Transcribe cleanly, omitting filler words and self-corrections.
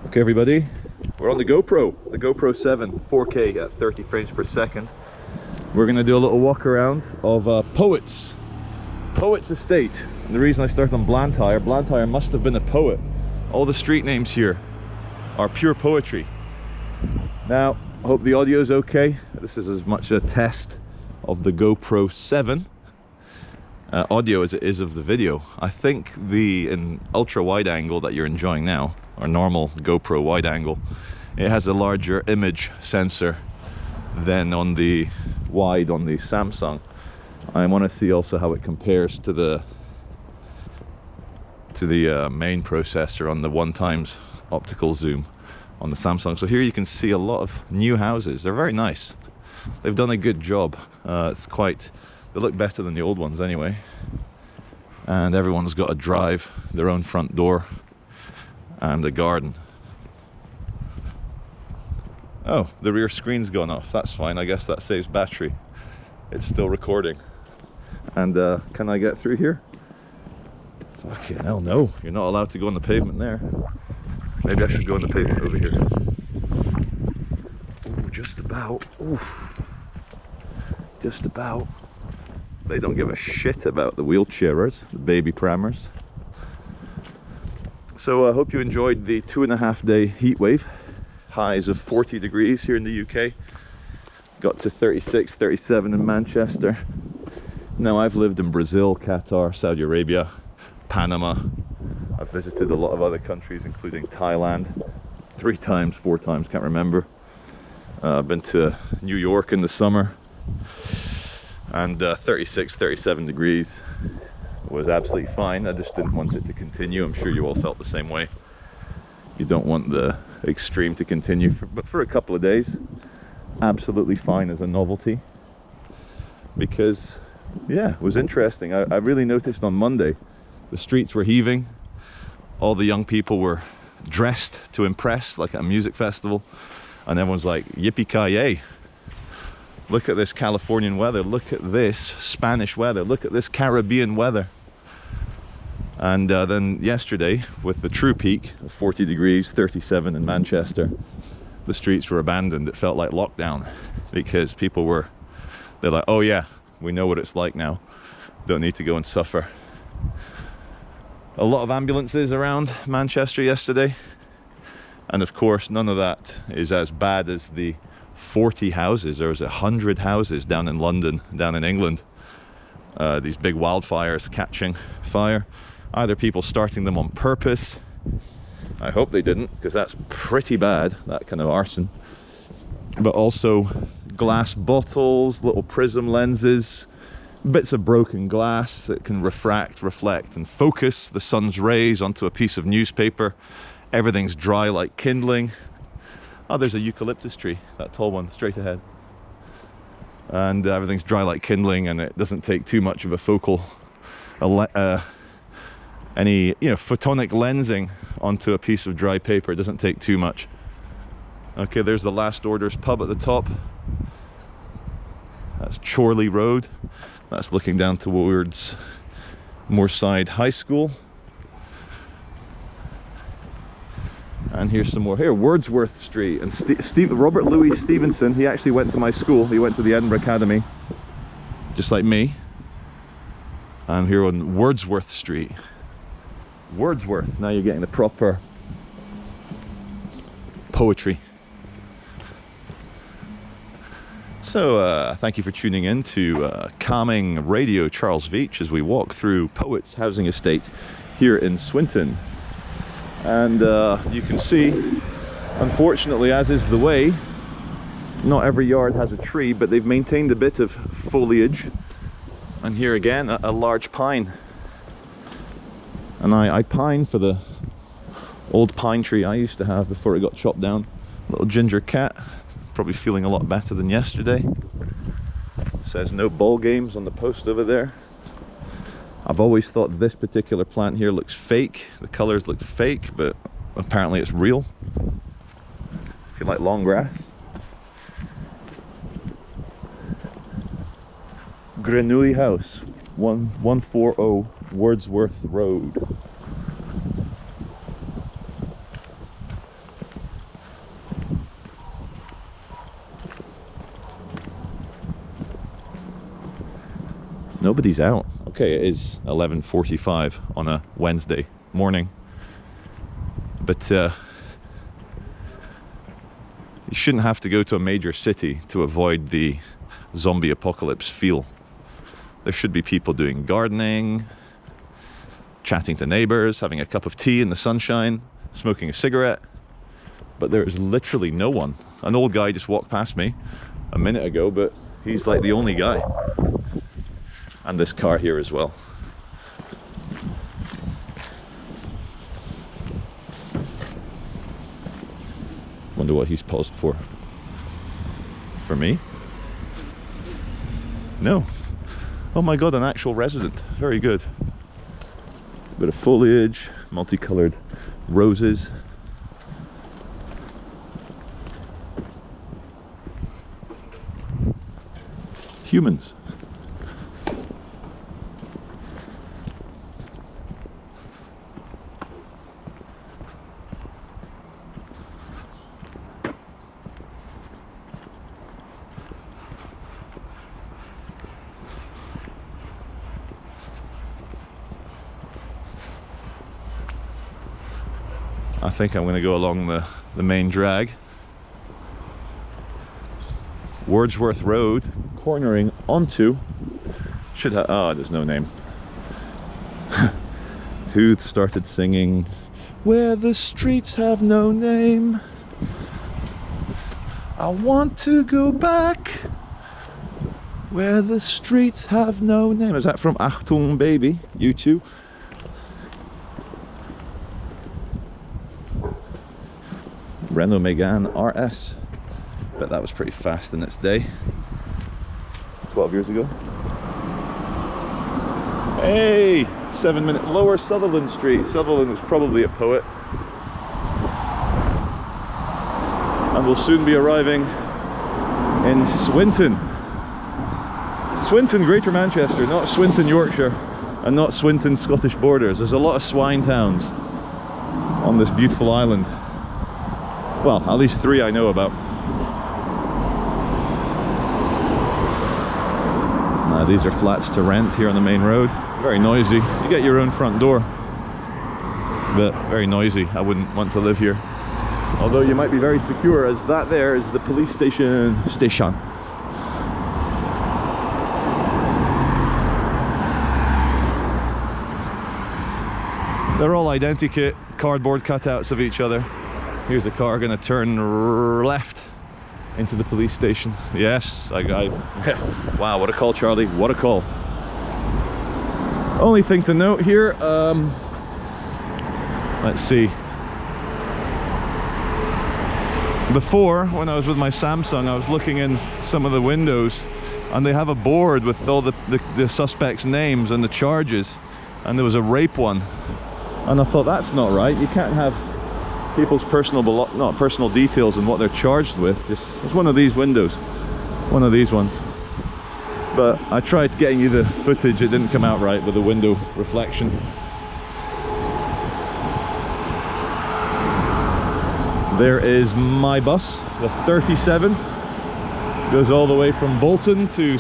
Okay everybody, we're on the GoPro 7 4K at 30 frames per second. We're going to do a little walk around of Poets Estate. And the reason I started on Blantyre must have been a poet. All the street names here are pure poetry. Now, I hope the audio is okay. This is as much a test of the GoPro 7 audio as it is of the video. I think in ultra wide angle that you're enjoying now, or normal GoPro wide angle, it has a larger image sensor than on the wide on the Samsung. I want to see also how it compares to the main processor on the 1x optical zoom on the Samsung. So here you can see a lot of new houses. They're very nice. They've done a good job. They look better than the old ones anyway. And everyone's got a drive, their own front door, and a garden. Oh, the rear screen's gone off. That's fine. I guess that saves battery. It's still recording. And can I get through here? Fucking hell no. You're not allowed to go on the pavement there. Maybe I should go on the pavement over here. Oh, just about. Oof. Just about. They don't give a shit about the wheelchairers, the baby prammers. So I hope you enjoyed the 2.5-day heat wave. Highs of 40 degrees here in the UK. Got to 36, 37 in Manchester. Now I've lived in Brazil, Qatar, Saudi Arabia, Panama. I've visited a lot of other countries, including Thailand, 3 times, 4 times, can't remember. I've been to New York in the summer. And 36, 37 degrees was absolutely fine. I just didn't want it to continue. I'm sure you all felt the same way. You don't want the extreme to continue, but for a couple of days, absolutely fine as a novelty. Because, yeah, it was interesting. I really noticed on Monday, the streets were heaving. All the young people were dressed to impress, like at a music festival. And everyone's like, yippee-ki-yay. Look at this Californian weather, look at this Spanish weather, look at this Caribbean weather. And then yesterday, with the true peak of 40 degrees, 37 in Manchester, the streets were abandoned. It felt like lockdown because they're like, oh yeah, we know what it's like now. Don't need to go and suffer. A lot of ambulances around Manchester yesterday. And of course, none of that is as bad as the 40 houses. There was 100 houses down in London, down in England. These big wildfires catching fire. Either people starting them on purpose. I hope they didn't, because that's pretty bad, that kind of arson. But also glass bottles, little prism lenses, bits of broken glass that can reflect and focus the sun's rays onto a piece of newspaper. Everything's dry like kindling. Oh, there's a eucalyptus tree, that tall one, straight ahead. And everything's dry like kindling, and it doesn't take too much of a focal, photonic lensing onto a piece of dry paper. It doesn't take too much. Okay, there's the Last Orders pub at the top. That's Chorley Road. That's looking down towards Moorside High School. And here's some more. Here, Wordsworth Street. And Robert Louis Stevenson, he actually went to my school. He went to the Edinburgh Academy, just like me. I'm here on Wordsworth Street. Wordsworth. Now you're getting the proper poetry. So, thank you for tuning in to Calming Radio Charles Veach as we walk through Poets Housing Estate here in Swinton. And you can see, unfortunately, as is the way, not every yard has a tree, but they've maintained a bit of foliage. And here again, a large pine. And I pine for the old pine tree I used to have before it got chopped down. Little ginger cat, probably feeling a lot better than yesterday. Says no ball games on the post over there. I've always thought this particular plant here looks fake. The colors look fake, but apparently it's real. If you like long grass. Grenouille House, 140 Wordsworth Road. nobody's out. Okay, it is 11:45 on a Wednesday morning, but you shouldn't have to go to a major city to avoid the zombie apocalypse feel. There should be people doing gardening, chatting to neighbors, having a cup of tea in the sunshine, smoking a cigarette. But there is literally no one. An old guy just walked past me a minute ago, but he's like the only guy. And this car here as well. Wonder what he's paused for. For me? No. Oh my god, an actual resident. Very good. Bit of foliage, multicolored roses. Humans. I think I'm going to go along the main drag. Wordsworth Road, cornering onto, should have, oh, there's no name. Who started singing, "Where the streets have no name, I want to go back, where the streets have no name." Is that from Achtung Baby, U2? Renault Megane RS. Bet that was pretty fast in its day. 12 years ago. Hey! 7 minute Lower Sutherland Street. Sutherland was probably a poet. And we'll soon be arriving in Swinton. Swinton, Greater Manchester, not Swinton, Yorkshire, and not Swinton, Scottish borders. There's a lot of swine towns on this beautiful island. Well, at least 3 I know about. These are flats to rent here on the main road. Very noisy. You get your own front door, but very noisy. I wouldn't want to live here. Although you might be very secure, as that there is the police station. They're all identical, cardboard cutouts of each other. Here's a car going to turn left into the police station. Yes, wow, what a call, Charlie, what a call. Only thing to note here, let's see. Before, when I was with my Samsung, I was looking in some of the windows, and they have a board with all the suspects' names and the charges, and there was a rape one. And I thought, that's not right. You can't have people's personal details and what they're charged with. It's one of these windows, one of these ones. But I tried getting you the footage, it didn't come out right with the window reflection. There is my bus, the 37, goes all the way from Bolton to